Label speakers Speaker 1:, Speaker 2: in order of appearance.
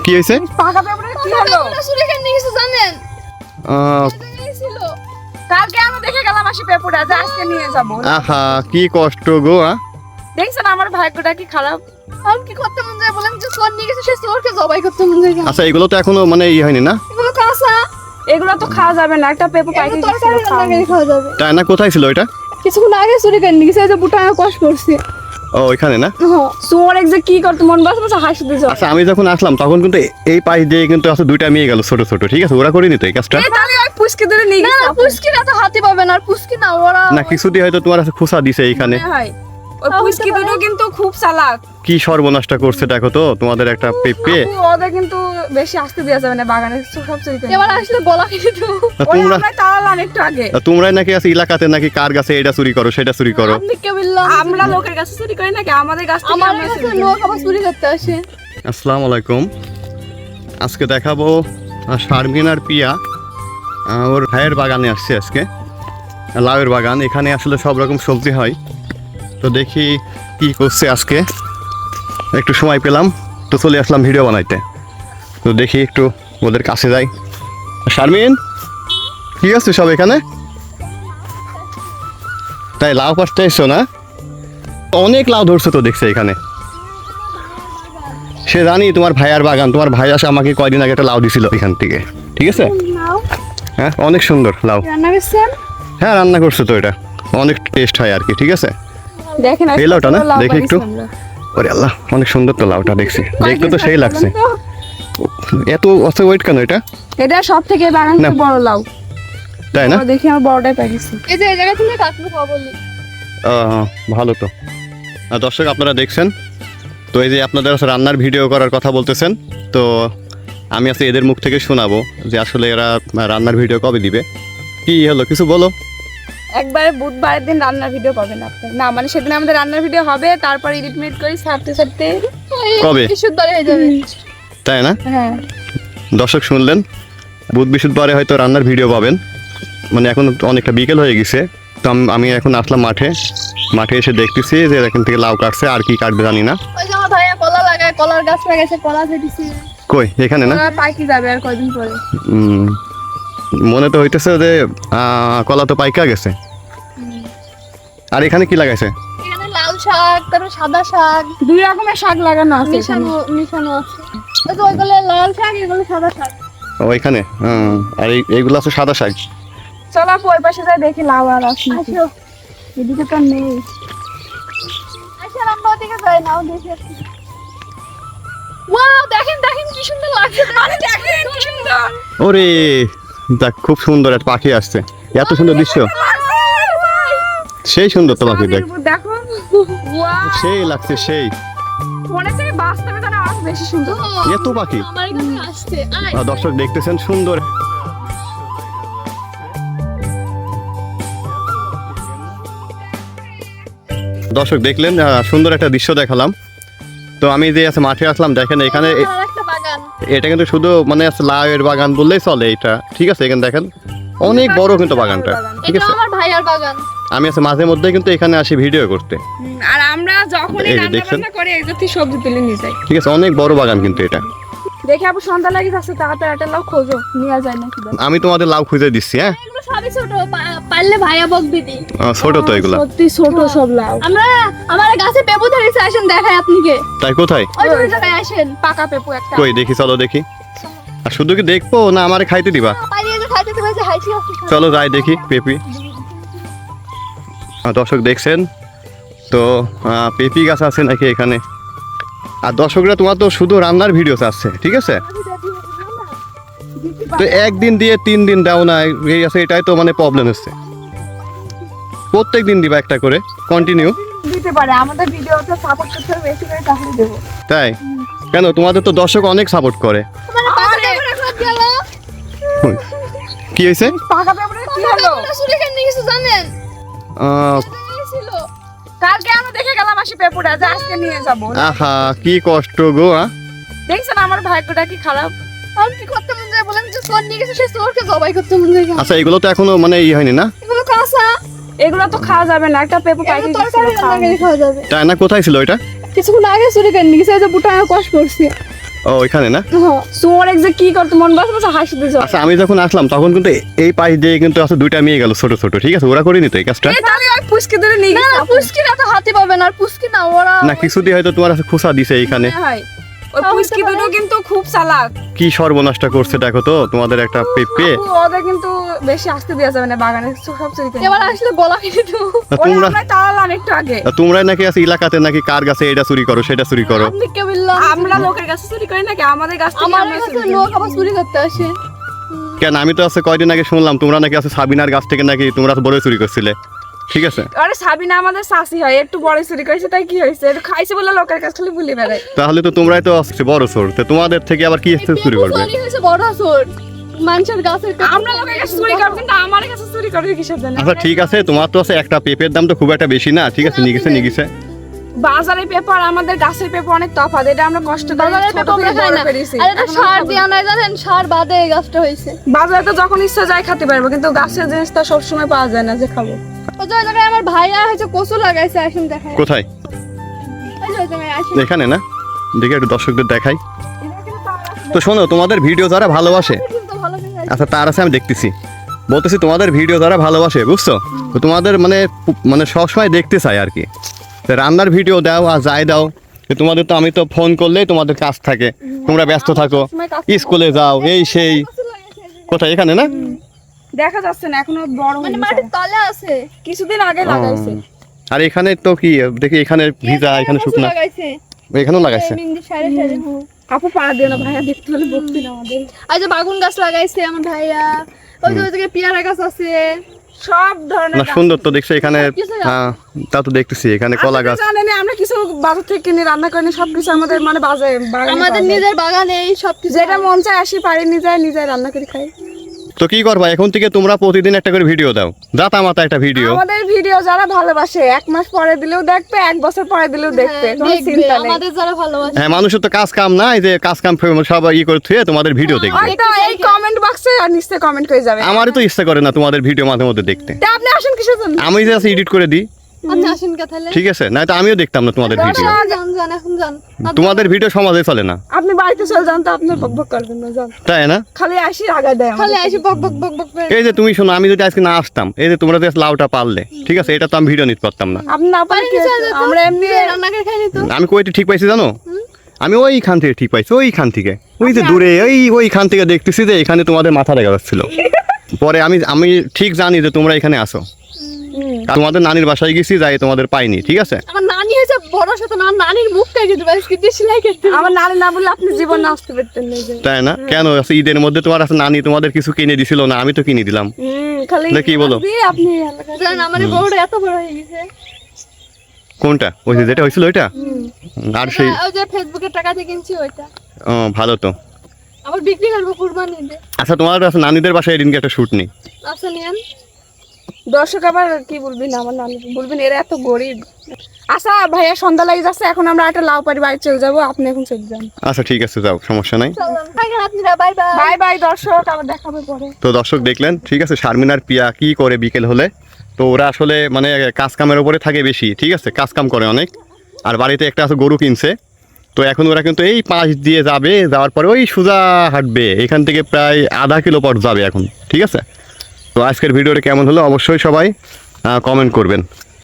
Speaker 1: কি হয়েছে?
Speaker 2: পাকা পেঁপড়ে কি হলো? চুরি করে নিয়ে গেছে জানেন? কালকে আমরা দেখে গেলাম আসি পেঁপড়া যে আজকে নিয়ে যাবো।
Speaker 1: আহা কি কষ্ট গো।
Speaker 2: দেখছেন আমার ভাগ্যটা কি খারাপ।
Speaker 3: আর কি করতে মন যায় বলেন, যে চোর নিয়ে গেছে সে চোরকে জবাই করতে মন যায়।
Speaker 1: আচ্ছা এগুলো তো এখনো মানে হয়নি না?
Speaker 3: এগুলো কাঁচা,
Speaker 2: এগুলো তো খাওয়া যাবে না, একটা পেঁপে পাইকে
Speaker 3: এগুলো তরকারি রান্না করে খাওয়া যাবে।
Speaker 1: তাই না? কোথায় ছিল এটা?
Speaker 3: কিছুক্ষণ আগে চুরি করে নিয়ে গেছে, এই যে বুটা কষ্ট করছে।
Speaker 1: ও ওইখানে না?
Speaker 3: হ্যাঁ
Speaker 2: চোর এক যে কি করতে মন বসে বসে হাসি দিছে।
Speaker 1: আচ্ছা আমি যখন আসলাম তখন কিন্তু এই পাশ দিয়ে কিন্তু আছে দুইটা মেয়ে গেল ছোট ছোট, ঠিক আছে? ওরা করেনি তো এই কাজটা?
Speaker 2: এই তাহলে ওই পুষ্কি ধরে নিয়ে
Speaker 3: না
Speaker 2: গেছে।
Speaker 3: পুষ্কি না, তো হাতে পাবে না। আর পুষ্কি না, ওরা
Speaker 1: না কিছু দিয়ে হয়তো তোমার কাছে খোসা দিছে এইখানে।
Speaker 2: হয় ওই পুষ্কি দুটো কিন্তু খুব চালাক।
Speaker 1: কি সর্বনাশটা করছে দেখো তো তোমাদের একটা পেঁপে।
Speaker 2: আপু, ওদের কিন্তু বেশি আসতে দেওয়া যাবে না, বাগানে সব চুরি করে।
Speaker 3: এবার আসলে বলা খেয়ে দেবো।
Speaker 2: ওই
Speaker 1: তোমরা
Speaker 2: আমরা তাড়ালাম একটু আগে।
Speaker 1: তোমরাই নাকি আছে এলাকাতে নাকি কার গাছে এটা চুরি করো সেটা চুরি করো।
Speaker 3: আপনি কে বললাম?
Speaker 2: আমরা লোকের কাছে চুরি করি নাকি? আমাদের কাছ থেকে
Speaker 3: আমার
Speaker 2: আমরা
Speaker 3: কাছে
Speaker 2: চুরি করি।
Speaker 3: লোক আবার চুরি করতে আসে।
Speaker 1: আসসালামু আলাইকুম। আজকে দেখাবো শারমিন আর পিয়া ওর ভাইয়ের বাগানে আসছে আজকে, লাউয়ের বাগান। এখানে আসলে সব রকম সবজি হয়, তো দেখি কি করছে আজকে। একটু সময় পেলাম তো চলে আসলাম ভিডিও বানাইতে, তো দেখি একটু ওদের কাছে যাই। শারমিন কি আছে সব এখানে? তাই লাউ পাশতে এসছো না? অনেক লাউ ধরছো তো দেখছে এখানে। সে জানি তোমার ভাইয়ার বাগান, তোমার ভাই আসে আমাকে কয়দিন আগে একটা লাউ দিছিল এখান থেকে, ঠিক আছে?
Speaker 3: নাও
Speaker 1: হ্যাঁ অনেক সুন্দর লাউ।
Speaker 3: রান্না করছেন?
Speaker 1: হ্যাঁ রান্না করছো তো, এটা অনেক টেস্ট হয় আর কি, ঠিক আছে?
Speaker 2: দেখেন
Speaker 1: এই লাউটা না?
Speaker 2: লাউ
Speaker 1: দেখি একটু।
Speaker 2: পাইছি আমরা।
Speaker 1: ওরে আল্লাহ অনেক সুন্দর তো লাউটা, দেখছি দেখতে তো সেই লাগছে। এত অত ওয়েট কেন এটা?
Speaker 2: এটা সব থেকে বাগান
Speaker 1: না।
Speaker 2: বড় লাউ।
Speaker 1: তাই না?
Speaker 2: ও দেখি আমার বড়টাই পাইছি।
Speaker 3: এই যে এই জায়গা থেকে কাটলো খাওয়া বললি।
Speaker 1: ভালো তো। দর্শক আপনারা দেখছেন তো, এই যে আপনাদের কাছে রান্নার ভিডিও করার কথা বলতেছেন, তো আমি আজকে এদের মুখ থেকে শোনাবো যে আসলে এরা রান্নার ভিডিও কবে দিবে। কি হলো কিছু বলো।
Speaker 2: একবারে বুধবারের দিন রান্নার ভিডিও পাবেন আপনি। না মানে সেদিন আমাদের রান্নার ভিডিও হবে, তারপর এডিট মিট করে ছাড়তে ছাড়তে।
Speaker 1: কবে?
Speaker 3: বৃহস্পতিবার হয়ে যাবে।
Speaker 1: তাই না?
Speaker 2: হ্যাঁ
Speaker 1: দর্শক শুনলেন, বুধ বৃহস্পতিবারে হয়তো রান্নার ভিডিও পাবেন। মানে এখন অনেকটা বিকেল হয়ে গেছে, তো আমি এখন আসলাম মাঠে এসে দেখতেছি যে এখান থেকে লাউ কাটছে, আর কি কাটবে জানি না।
Speaker 3: ওই যে আমার ভাইয়া কলা লাগায়, কলার গাছ লাগাইছে, কলা ফেটিছে।
Speaker 1: কই এখানে না?
Speaker 2: ওরা পাইকি যাবে আর কয়দিন পরে।
Speaker 1: উম, মনে তো হইতেছে যে কলা তো পাইকা গেছে। আর এখানে কি লাগাইছে?
Speaker 3: এখানে লাল শাক, তারপর সাদা শাক
Speaker 2: দুই রকমের শাক লাগানো আছে এখানে।
Speaker 3: মিশানো আছে। ওই যে ওইগুলো লাল শাক, এগুলো সাদা শাক।
Speaker 1: ও এখানে আর এইগুলো আছে সাদা শাক।
Speaker 2: চলো আপু ওই পাশে যাই দেখি লাউ আর আছে নাকি।
Speaker 3: আসো
Speaker 2: এদিকে তো নেই।
Speaker 3: আসো আমরা ওদিকে যাই, নাও দেখে আসি। ওয়াও দেখেন দেখেন কি সুন্দর লাগছে।
Speaker 2: আরে দেখেন কি সুন্দর।
Speaker 1: ওরে দেখ খুব সুন্দর একটা পাখি আসছে, এত সুন্দর দৃশ্য। সেই সুন্দর তো পাখি, দেখ
Speaker 2: দেখো ওয়াও,
Speaker 1: সেই লাগছে সেই।
Speaker 2: মনে হচ্ছে বাস্তবে তো আরো বেশি সুন্দর।
Speaker 1: এত পাখি
Speaker 3: আমার এখানে আসছে। আয়
Speaker 1: দর্শক দেখতেছেন সুন্দর। দর্শক দেখলেন সুন্দর একটা দৃশ্য দেখালাম। তো আমি যে আছে মাঠে আসলাম, দেখেন এখানে
Speaker 3: একটা বাগান।
Speaker 1: এটা কিন্তু শুধু মানে আছে লাউয়ের বাগান বললেই চলে এটা, ঠিক আছে? এখানে দেখেন অনেক বড় কিন্তু বাগানটা, ঠিক
Speaker 3: এটা
Speaker 1: আছে?
Speaker 3: আমার ভাইয়ার বাগান।
Speaker 1: আমি আছে মাঝে মধ্যে কিন্তু এখানে আসি ভিডিও করতে,
Speaker 2: আর আমরা যখনই
Speaker 1: এই যে
Speaker 2: রান্না
Speaker 1: দেখছেন?
Speaker 2: বান্না করি এই জাতীয় সবজি তুলে নিয়ে যাই।
Speaker 1: ঠিক আছে? অনেক বড় বাগান কিন্তু এটা।
Speaker 2: দেখি আপু সন্ধ্যা লাগি যাচ্ছে, তাড়াতাড়ি একটা লাউ খোঁজো, নিয়ে যায় নাকি দেখ।
Speaker 1: আমি তোমাদের লাউ খুঁজে দিচ্ছি। হ্যাঁ
Speaker 3: এগুলো সবই ছোট, পারলে ভাইয়া বকবি দি।
Speaker 1: ছোট তো এগুলা।
Speaker 2: সত্যি ছোট সব লাউ।
Speaker 3: আমরা আমার গাছে পেঁপু ধরেছে, আসেন দেখাই আপনাকে।
Speaker 1: তাই কোথায়?
Speaker 3: ওই যে ওই জায়গায় আসেন।
Speaker 2: পাকা পেঁপু একটা।
Speaker 1: কই দেখি, চলো দেখি। আর শুধু কি দেখবো না আমারে খাইতে দিবা?
Speaker 3: পালিয়ে যে খাইতে দেবে, যে হাইছি আসছে।
Speaker 1: চলো যাই দেখি পেঁপি। দর্শক দেখছেন তো পেঁপি গাছ আছে নাকি এখানে। আর দর্শকরা তোমার তো শুধু রান্নার ভিডিও চাচ্ছে, ঠিক আছে? তো একদিন দিয়ে 3 দিন দাও না, এই আছে এটাই তো মানে প্রবলেম হচ্ছে। প্রত্যেক দিন দিবা একটা করে কন্টিনিউ।
Speaker 2: দিতে পারে আমাদের ভিডিওতে সাপোর্ট করতে হবে, বেশি করে তাহলে দেবো।
Speaker 1: তাই কেন? তোমাদের তো দর্শক অনেক সাপোর্ট করে।
Speaker 3: আমার পাকা পেঁপু রাখা গেল।
Speaker 1: কি হয়েছে?
Speaker 2: পাকা পেঁপড়ে কি হলো?
Speaker 3: চুরি করে নিয়ে গেছে জানেন? ছিল।
Speaker 2: কালকে আমরা দেখে গেলাম আসি পেঁপড়া যে আজকে নিয়ে যাবো।
Speaker 1: আহা কি কষ্ট গো।
Speaker 2: দেখছেন আমার ভাগ্যটা কি খারাপ।
Speaker 3: আর কি করতে মন যায় বলেন, যে চোর নিয়ে গেছে সে চোরকে জবাই করতে মন যায়।
Speaker 1: আচ্ছা এগুলো তো এখনো মানে হয়নি না?
Speaker 3: এগুলো কাঁচা,
Speaker 2: এগুলো তো খাওয়া যাবে না, একটা পেঁপে পাইকে
Speaker 3: এগুলো তরকারি রান্না করে খাওয়া যাবে।
Speaker 1: তাই না? কোথায় ছিল এটা?
Speaker 3: কিছুক্ষণ আগে চুরি করে নিয়ে গেছে, ওই যে বুটা কষ করছে।
Speaker 1: ও ওইখানে না?
Speaker 2: সুমন এক যে কি করতে মন বসে বসে হাসিতে যাও।
Speaker 1: আচ্ছা আমি যখন আসলাম তখন কিন্তু এই পাশ দিয়ে কিন্তু আছে দুইটা মেয়ে গেল ছোট ছোট, ঠিক আছে? ওরা করেনি তো এই কাজটা?
Speaker 2: তাহলে ওই পুষ্কি ধরে নিয়ে
Speaker 3: না
Speaker 2: গেছে।
Speaker 3: পুষ্কি না তো হাতে পাবে না, আর পুষ্কি না ওরা
Speaker 1: না কিছু দিয়ে হয়তো তোমার কাছে খোসা দিছে এইখানে।
Speaker 2: হয় ওই পুষ্কি দুটো কিন্তু খুব চালাক।
Speaker 1: কি সর্বনাশটা করছে দেখো তো তোমাদের একটা পেঁপে।
Speaker 2: আপু, ওদের কিন্তু বেশি আসতে দেওয়া যাবে না, বাগানে সব চুরি করে।
Speaker 3: এবার আসলে গলা কেটে দেবো।
Speaker 2: ওই
Speaker 1: তোমরা
Speaker 2: আমরা তাড়ালাম একটু আগে।
Speaker 1: তোমরাই নাকি আছে এলাকাতে নাকি কার গাছে এটা চুরি করো সেটা চুরি করো।
Speaker 3: আপনি কে বললাম?
Speaker 2: আমরা লোকের কাছে চুরি করি নাকি? আমাদের কাছ থেকে
Speaker 3: আমার
Speaker 2: আমরা
Speaker 3: কাছে
Speaker 2: চুরি করি।
Speaker 3: লোক আবার চুরি করতে আসে।
Speaker 1: কেন আমি তো আছে কয়দিন আগে শুনলাম তোমরা নাকি আছে সাবিনার গাছ থেকে নাকি তোমরা বড় চুরি করছিলে, ঠিক আছে?
Speaker 2: আরে সাবিনা আমাদের শাশি হয়, একটু বড় চুরি করেছে তাই কি হয়েছে? একটু খাইছে বলে লোকের কাছে খালি বলি বেড়ায়।
Speaker 1: তাহলে তো তোমরাই তো আছে বড় চোর, তো তোমাদের থেকে আবার কি চুরি করবে?
Speaker 3: চুরি হয়েছে বড় চোর, মানুষের গাছের কাছে।
Speaker 2: আমরা লোকের কাছে চুরি করব, কিন্তু আমার কাছে চুরি করে কিসের জন্য?
Speaker 1: আচ্ছা ঠিক আছে, তোমার তো আছে একটা পেঁপের দাম তো খুব একটা বেশি না, ঠিক আছে? নিয়ে গেছে
Speaker 2: বাজারের পেপার আমাদের গাছের পেপার অনেক তফাৎ, এটা আমরা কষ্ট করে
Speaker 3: বাজারে
Speaker 2: ছোট
Speaker 3: পেঁপে
Speaker 2: থেকে
Speaker 3: খাই
Speaker 2: বড়
Speaker 3: না।
Speaker 2: করেছি।
Speaker 3: আর এটা সার দেওয়া নাই জানেন, সার বাদে এই গাছটা হয়েছে।
Speaker 2: বাজারে তো যখন ইচ্ছা যায় খেতে পারবো, কিন্তু গাছের জিনিসটা সবসময় পাওয়া যায় না যে খাবো।
Speaker 3: ওই যে ওই জায়গায় আমার ভাইয়া হচ্ছে কচু লাগাইছে, আসুন দেখায়।
Speaker 1: কোথায়?
Speaker 3: ওই যে ওই জায়গায় আসুন।
Speaker 1: এখানে না? দেখে একটু দর্শকদের দেখাই। তো শোনো, তোমাদের ভিডিও যারা ভালোবাসে,
Speaker 3: কিন্তু ভালো করে
Speaker 1: আচ্ছা তার আছে আমি দেখতেছি, বলতেছি তোমাদের ভিডিও যারা ভালোবাসে, বুঝছো? তো তোমাদের মানে সবসময় দেখতে চাই আর কি। তো রান্নার ভিডিও দাও আর যাই দাও, তো তোমাদের তো আমি তো ফোন করলেই তোমাদের কাজ থাকে, তোমরা ব্যস্ত থাকো, স্কুলে যাও, এই সেই। কোথায়? এখানে না?
Speaker 2: দেখা যাচ্ছে না এখনো, বড়
Speaker 3: মানে
Speaker 2: হয়নি
Speaker 3: মাটির
Speaker 2: সব।
Speaker 3: তলে আছে।
Speaker 2: কিছুদিন আগে লাগাইছে।
Speaker 1: আর এখানে তো কি দেখি, এখানে ভিজা, এখানে
Speaker 3: কচু
Speaker 1: শুকনা,
Speaker 3: লাগাইছে।
Speaker 1: এখানেও লাগাইছে।
Speaker 3: মিংদি সাইডে সাইডে।
Speaker 2: আপু পা দিও না, ভাইয়া দেখতে হলে বকবি না আমাদের।
Speaker 3: আর যে বাগুন গাছ লাগাইছে আমার ভাইয়া। ওই যে ওই জায়গায় পেয়ারা গাছ আছে।
Speaker 2: সব ধরনের
Speaker 1: না
Speaker 2: গাছ।
Speaker 1: সুন্দর তো দেখছো এখানে।
Speaker 3: কিছু না।
Speaker 1: হ্যাঁ তা তো দেখতেছি এখানে কলা
Speaker 2: আপনি তো
Speaker 1: গাছ।
Speaker 2: জানেন আমরা কিছু বাজার থেকে কিনে রান্না করি না, সবকিছু আমাদের মানে বাজারে বাগানে
Speaker 3: আমাদের
Speaker 2: পাওয়া যায়।
Speaker 3: নিজের বাগানে এই সব কিছু।
Speaker 2: যেটা মন চায় আসি পারি নিজে রান্না করে খাই।
Speaker 1: তো কি করবা এখন থেকে? তোমরা প্রতিদিন একটা করে ভিডিও দাও, জাতা মাতা একটা ভিডিও।
Speaker 2: আমাদের ভিডিও যারা ভালোবাসে 1 মাস পরে দিলেও দেখবে, 1 বছর পরে দিলেও দেখবে, কোনো
Speaker 3: দেখবে,
Speaker 2: চিন্তা নেই।
Speaker 3: আমাদের যারা ভালোবাসে।
Speaker 1: হ্যাঁ মানুষের তো কাজ কাম নাই যে কাজ কাম সব করে থুয়ে তোমাদের ভিডিও দেখবে।
Speaker 2: আর তো এই কমেন্ট বক্সে আর নিশ্চয়ই কমেন্ট করে যাবে।
Speaker 1: আমারই তো ইচ্ছা করে না তোমাদের ভিডিও মাঝে মধ্যে দেখতে।
Speaker 2: তা আপনি আসেন কিসের জন্য?
Speaker 1: আমি যে আছে এডিট করে দিই,
Speaker 3: আপনি আসেন কে তাহলে?
Speaker 1: ঠিক আছে? না তো আমিও দেখতাম না তোমাদের ভিডিও।
Speaker 3: যান যান এখন যান।
Speaker 1: তোমাদের ভিডিও সমাজে চলে না,
Speaker 2: আপনি বাড়িতে চলে যান তো, আপনার বকবক করবেন না, যান।
Speaker 1: তাই না?
Speaker 2: খালি আসি আগা দেয় আমাদের।
Speaker 3: খালি এসে বক বক বক বক করে।
Speaker 1: এই যে তুমি শোনো, আমি যদি আজকে না আসতাম, এই যে তোমরা যে লাউটা পারলে, ঠিক আছে, এটা তো আমি ভিডিও নিতে পারতাম না।
Speaker 2: আপনি না পারেন কি হয়েছে? আমরা এমনি
Speaker 3: রান্না করে খাই তো।
Speaker 1: আমি কইতে ঠিক পাইছি জানো? আমি ওইখান থেকে ঠিক পাইছি, ওইখান থেকে, ওই যে দূরে ওইখান থেকে দেখতেছি যে এখানে তোমাদের মাথা দেখা যাচ্ছিল। পরে আমি ঠিক জানি যে তোমরা এখানে আসো। আর তোমাদের নানির বাসায় গেছি, যাই তোমাদের পাইনি, ঠিক আছে?
Speaker 3: আমার নানি হয়েছে বড় সাথে, না নানির মুখ কেটে দিবে, আজকে সেলাই কেটে দিবে।
Speaker 2: আমার নানি না বললে আপনি জীবন না আসতে পারতেন না, এই যে।
Speaker 1: তাই না? কেন আছে ঈদের মধ্যে তোমার আছে নানি তোমাদের কিছু কিনে দিছিল না? আমি তো কিনে দিলাম।
Speaker 2: খালি
Speaker 1: না, কি বলো?
Speaker 2: দিয়ে আপনি এলাকায়-
Speaker 3: জানেন আমার এই বউটা এত বড় হয়ে গেছে।
Speaker 1: কোনটা? ওই যে যেটা হয়েছিল ওইটা? আর সেই
Speaker 3: ওই যে ফেসবুকের টাকা দিয়ে কিনছি ওইটা।
Speaker 1: ভালো তো।
Speaker 3: আবার বিক্রি করবো কুরবানিতে।
Speaker 1: আচ্ছা তোমার আছে নানিদের বাসায় এদিনকে একটা শুট নেই?
Speaker 3: আচ্ছা নিয়েন।
Speaker 2: দর্শক আবার কি বলবি না, আমার নানি বলবেন এরা এত গরিব। আচ্ছা ভাইয়া সন্ধ্যা লাগে যাচ্ছে, এখন আমরা একটা লাউ পারি বাড়ি চলে যাবো, আপনি এখন চলে যান।
Speaker 1: আচ্ছা ঠিক আছে, যাও, সমস্যা নাই।
Speaker 3: থাকেন আপনারা, বাই বাই।
Speaker 2: বাই বাই দর্শক, আবার দেখাবে পরে।
Speaker 1: তো দর্শক দেখলেন, ঠিক আছে, শারমিনার পিয়া কি করে বিকেল হলে। তো ওরা আসলে মানে কাজ কামের উপরে থাকে বেশি, ঠিক আছে, কাজ কাম করে অনেক। আর বাড়িতে একটা আছে গরু কিনছে, তো এখন ওরা কিন্তু এই পাশ দিয়ে যাবে, যাওয়ার পরে ওই সোজা হাঁটবে, এখান থেকে প্রায় আধা কিলো পর যাবে এখন, ঠিক আছে? তো আজকের ভিডিওটা কেমন হলো অবশ্যই সবাই কমেন্ট করবেন।